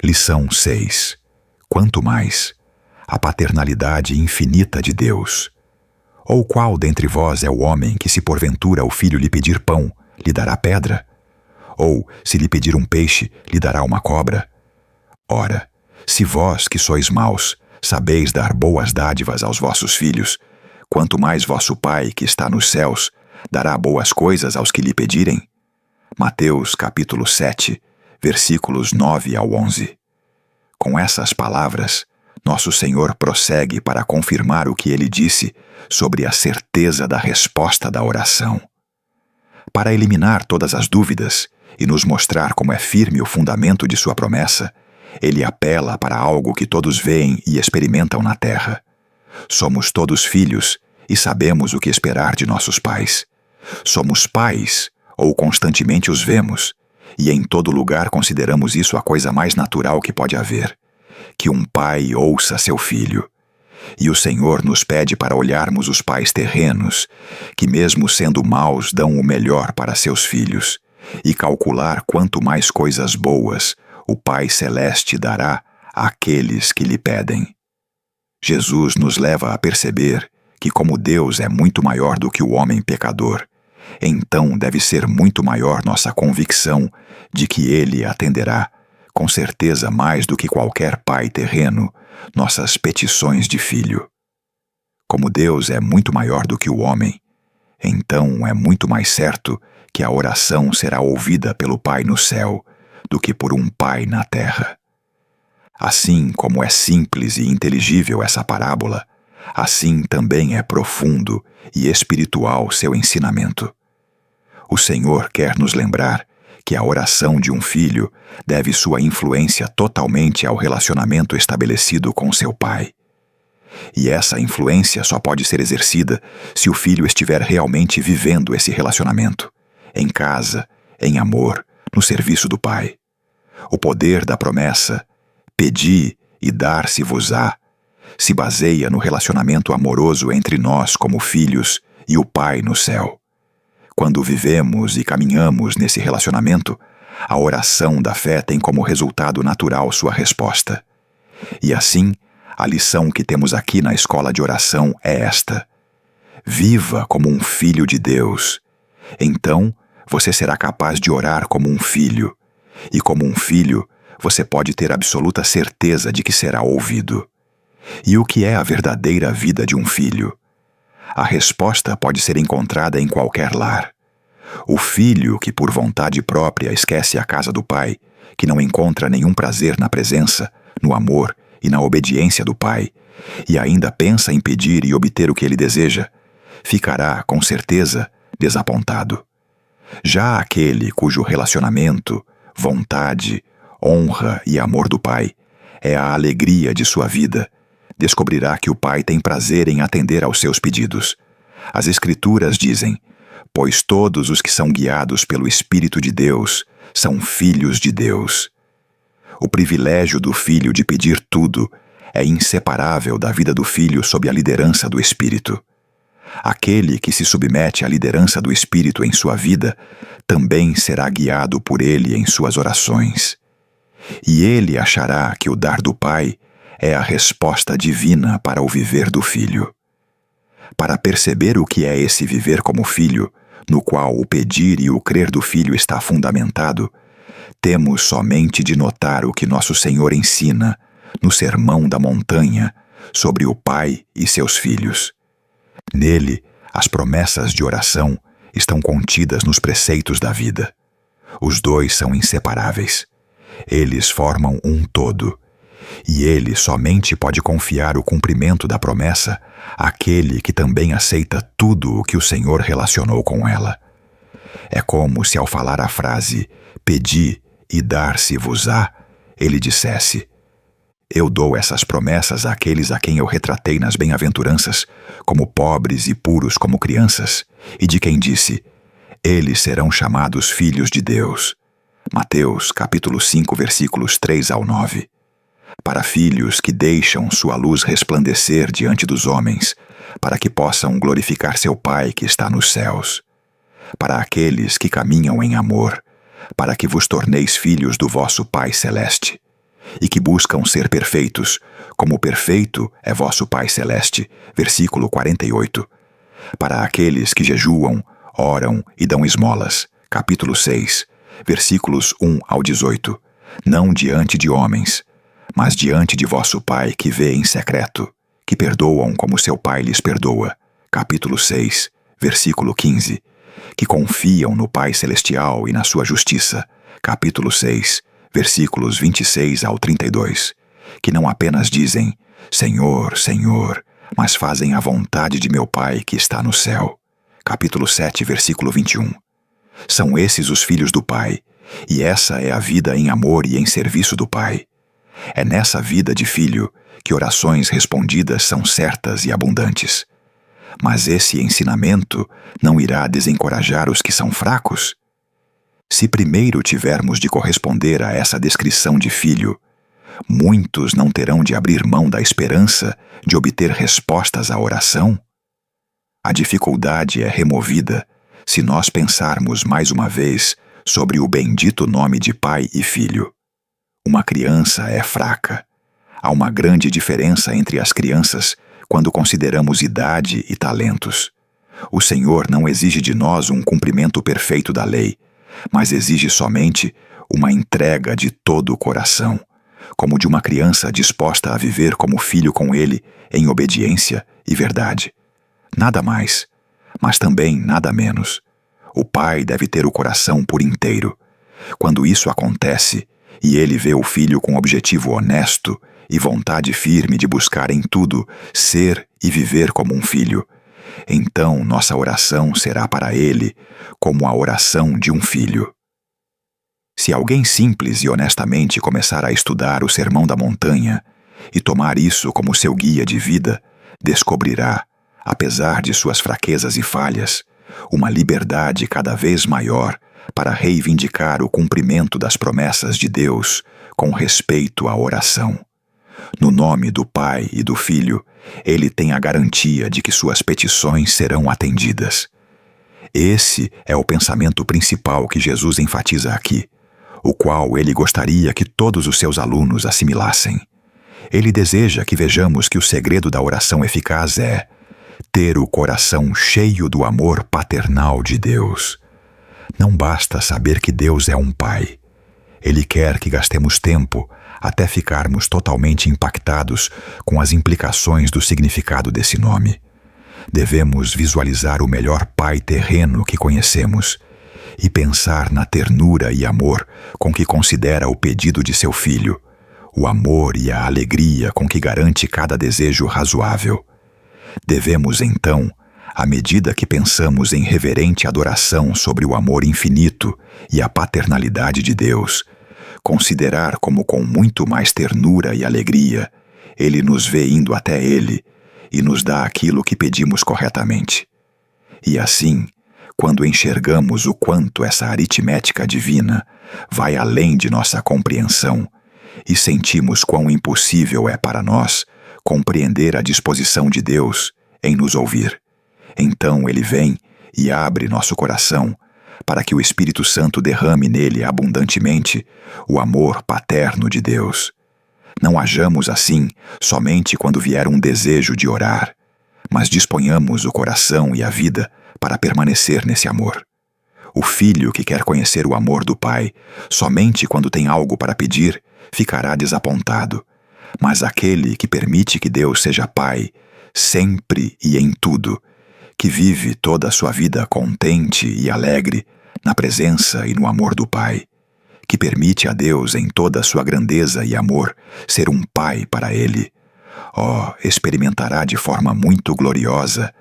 Lição 6. Quanto mais a paternalidade infinita de Deus. Ou qual dentre vós é o homem que, se porventura o filho lhe pedir pão, lhe dará pedra? Ou, se lhe pedir um peixe, lhe dará uma cobra? Ora, se vós, que sois maus, sabeis dar boas dádivas aos vossos filhos, quanto mais vosso Pai, que está nos céus, dará boas coisas aos que lhe pedirem? Mateus capítulo 7, versículos 9 ao 11. Com essas palavras, nosso Senhor prossegue para confirmar o que ele disse sobre a certeza da resposta da oração. Para eliminar todas as dúvidas e nos mostrar como é firme o fundamento de sua promessa, ele apela para algo que todos veem e experimentam na terra. Somos todos filhos e sabemos o que esperar de nossos pais. Somos pais, ou constantemente os vemos, e em todo lugar consideramos isso a coisa mais natural que pode haver, que um pai ouça seu filho. E o Senhor nos pede para olharmos os pais terrenos, que mesmo sendo maus dão o melhor para seus filhos, e calcular quanto mais coisas boas o Pai Celeste dará àqueles que lhe pedem. Jesus nos leva a perceber que, como Deus é muito maior do que o homem pecador, então deve ser muito maior nossa convicção de que Ele atenderá, com certeza mais do que qualquer pai terreno, nossas petições de filho. Como Deus é muito maior do que o homem, então é muito mais certo que a oração será ouvida pelo Pai no céu do que por um pai na terra. Assim como é simples e inteligível essa parábola, assim também é profundo e espiritual seu ensinamento. O Senhor quer nos lembrar que a oração de um filho deve sua influência totalmente ao relacionamento estabelecido com seu pai. E essa influência só pode ser exercida se o filho estiver realmente vivendo esse relacionamento, em casa, em amor, no serviço do pai. O poder da promessa, pedi e dar-se-vos-á, se baseia no relacionamento amoroso entre nós como filhos e o Pai no céu. Quando vivemos e caminhamos nesse relacionamento, a oração da fé tem como resultado natural sua resposta. E assim, a lição que temos aqui na escola de oração é esta: viva como um filho de Deus. Então, você será capaz de orar como um filho. E como um filho, você pode ter absoluta certeza de que será ouvido. E o que é a verdadeira vida de um filho? A resposta pode ser encontrada em qualquer lar. O filho que por vontade própria esquece a casa do pai, que não encontra nenhum prazer na presença, no amor e na obediência do pai, e ainda pensa em pedir e obter o que ele deseja, ficará, com certeza, desapontado. Já aquele cujo relacionamento, vontade, honra e amor do pai é a alegria de sua vida, descobrirá que o pai tem prazer em atender aos seus pedidos. As Escrituras dizem: pois todos os que são guiados pelo Espírito de Deus são filhos de Deus. O privilégio do filho de pedir tudo é inseparável da vida do filho sob a liderança do Espírito. Aquele que se submete à liderança do Espírito em sua vida também será guiado por ele em suas orações. E ele achará que o dar do Pai é a resposta divina para o viver do filho. Para perceber o que é esse viver como filho, no qual o pedir e o crer do filho está fundamentado, temos somente de notar o que nosso Senhor ensina no Sermão da Montanha sobre o Pai e seus filhos. Nele, as promessas de oração estão contidas nos preceitos da vida. Os dois são inseparáveis. Eles formam um todo. E ele somente pode confiar o cumprimento da promessa àquele que também aceita tudo o que o Senhor relacionou com ela. É como se ao falar a frase "pedi e dar-se-vos-á", ele dissesse: eu dou essas promessas àqueles a quem eu retratei nas bem-aventuranças, como pobres e puros como crianças, e de quem disse: eles serão chamados filhos de Deus. Mateus capítulo 5, versículos 3 ao 9. Para filhos que deixam sua luz resplandecer diante dos homens, para que possam glorificar seu Pai que está nos céus. Para aqueles que caminham em amor, para que vos torneis filhos do vosso Pai Celeste. e que buscam ser perfeitos, como perfeito é vosso Pai Celeste. Versículo 48. Para aqueles que jejuam, oram e dão esmolas. Capítulo 6, versículos 1 ao 18. Não diante de homens, mas diante de vosso Pai que vê em secreto, que perdoam como seu Pai lhes perdoa. Capítulo 6, versículo 15. Que confiam no Pai Celestial e na sua justiça. Capítulo 6, versículos 26 ao 32. Que não apenas dizem, Senhor, Senhor, mas fazem a vontade de meu Pai que está no céu. Capítulo 7, versículo 21. São esses os filhos do Pai, e essa é a vida em amor e em serviço do Pai. É nessa vida de filho que orações respondidas são certas e abundantes. Mas esse ensinamento não irá desencorajar os que são fracos? Se primeiro tivermos de corresponder a essa descrição de filho, muitos não terão de abrir mão da esperança de obter respostas à oração? A dificuldade é removida se nós pensarmos mais uma vez sobre o bendito nome de Pai e Filho. Uma criança é fraca. Há uma grande diferença entre as crianças quando consideramos idade e talentos. O Senhor não exige de nós um cumprimento perfeito da lei, mas exige somente uma entrega de todo o coração, como de uma criança disposta a viver como filho com Ele em obediência e verdade. Nada mais, mas também nada menos. O pai deve ter o coração por inteiro. Quando isso acontece, e ele vê o filho com objetivo honesto e vontade firme de buscar em tudo ser e viver como um filho, então nossa oração será para ele como a oração de um filho. Se alguém simples e honestamente começar a estudar o Sermão da Montanha e tomar isso como seu guia de vida, descobrirá, apesar de suas fraquezas e falhas, uma liberdade cada vez maior para reivindicar o cumprimento das promessas de Deus com respeito à oração. No nome do Pai e do Filho, ele tem a garantia de que suas petições serão atendidas. Esse é o pensamento principal que Jesus enfatiza aqui, o qual ele gostaria que todos os seus alunos assimilassem. Ele deseja que vejamos que o segredo da oração eficaz é ter o coração cheio do amor paternal de Deus. Não basta saber que Deus é um Pai. Ele quer que gastemos tempo até ficarmos totalmente impactados com as implicações do significado desse nome. Devemos visualizar o melhor Pai terreno que conhecemos e pensar na ternura e amor com que considera o pedido de seu filho, o amor e a alegria com que garante cada desejo razoável. Devemos, então, à medida que pensamos em reverente adoração sobre o amor infinito e a paternalidade de Deus, considerar como com muito mais ternura e alegria Ele nos vê indo até Ele e nos dá aquilo que pedimos corretamente. E assim, quando enxergamos o quanto essa aritmética divina vai além de nossa compreensão e sentimos quão impossível é para nós compreender a disposição de Deus em nos ouvir, então Ele vem e abre nosso coração para que o Espírito Santo derrame nele abundantemente o amor paterno de Deus. Não hajamos assim somente quando vier um desejo de orar, mas disponhamos o coração e a vida para permanecer nesse amor. O filho que quer conhecer o amor do Pai somente quando tem algo para pedir ficará desapontado, mas aquele que permite que Deus seja Pai sempre e em tudo, que vive toda a sua vida contente e alegre na presença e no amor do Pai, que permite a Deus em toda a sua grandeza e amor ser um Pai para ele, experimentará de forma muito gloriosa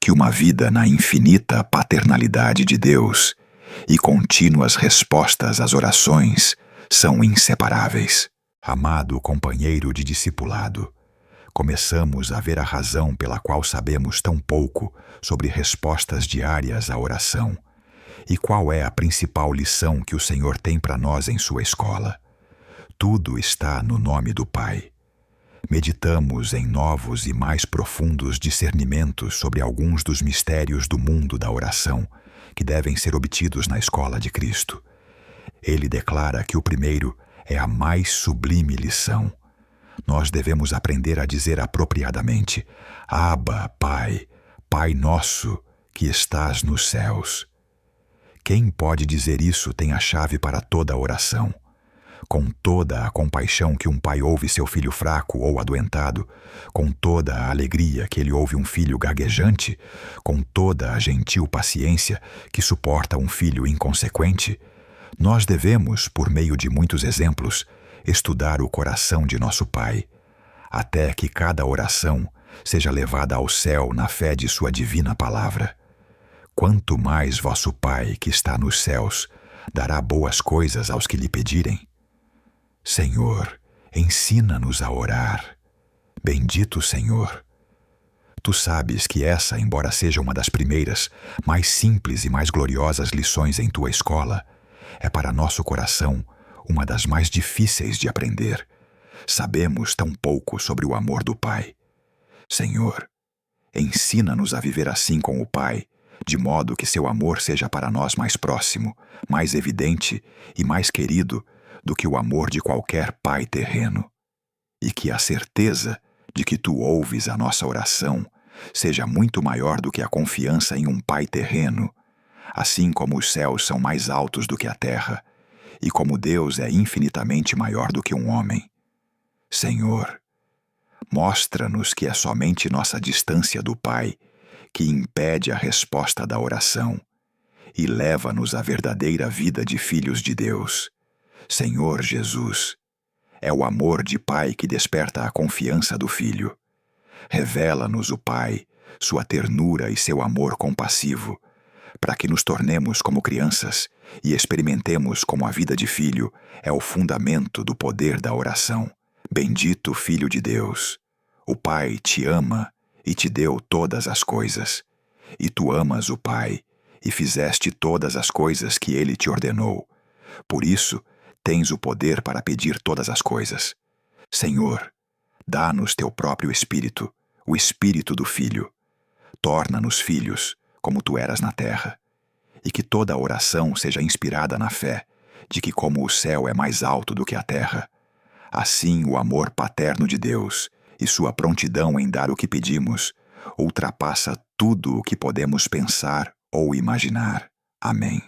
que uma vida na infinita paternalidade de Deus e contínuas respostas às orações são inseparáveis. Amado companheiro de discipulado, começamos a ver a razão pela qual sabemos tão pouco sobre respostas diárias à oração e qual é a principal lição que o Senhor tem para nós em sua escola. Tudo está no nome do Pai. Meditamos em novos e mais profundos discernimentos sobre alguns dos mistérios do mundo da oração que devem ser obtidos na escola de Cristo. Ele declara que o primeiro é a mais sublime lição. Nós devemos aprender a dizer apropriadamente: Abba, Pai, Pai nosso que estás nos céus. Quem pode dizer isso tem a chave para toda a oração. Com toda a compaixão que um pai ouve seu filho fraco ou adoentado, com toda a alegria que ele ouve um filho gaguejante, com toda a gentil paciência que suporta um filho inconsequente, nós devemos, por meio de muitos exemplos, estudar o coração de nosso Pai, até que cada oração seja levada ao céu na fé de sua divina palavra. Quanto mais vosso Pai, que está nos céus, dará boas coisas aos que lhe pedirem. Senhor, ensina-nos a orar. Bendito Senhor. Tu sabes que essa, embora seja uma das primeiras, mais simples e mais gloriosas lições em tua escola, é para nosso coração uma das mais difíceis de aprender. Sabemos tão pouco sobre o amor do Pai. Senhor, ensina-nos a viver assim com o Pai, de modo que seu amor seja para nós mais próximo, mais evidente e mais querido do que o amor de qualquer pai terreno. E que a certeza de que tu ouves a nossa oração seja muito maior do que a confiança em um pai terreno, assim como os céus são mais altos do que a terra, e como Deus é infinitamente maior do que um homem. Senhor, mostra-nos que é somente nossa distância do Pai que impede a resposta da oração e leva-nos à verdadeira vida de filhos de Deus. Senhor Jesus, é o amor de Pai que desperta a confiança do Filho. Revela-nos o Pai, sua ternura e seu amor compassivo, para que nos tornemos como crianças e experimentemos como a vida de filho é o fundamento do poder da oração. Bendito Filho de Deus, o Pai te ama e te deu todas as coisas, e tu amas o Pai e fizeste todas as coisas que ele te ordenou. Por isso, tens o poder para pedir todas as coisas. Senhor, dá-nos teu próprio Espírito, o Espírito do Filho. Torna-nos filhos, como tu eras na terra, e que toda a oração seja inspirada na fé de que como o céu é mais alto do que a terra, assim o amor paterno de Deus e sua prontidão em dar o que pedimos ultrapassa tudo o que podemos pensar ou imaginar. Amém.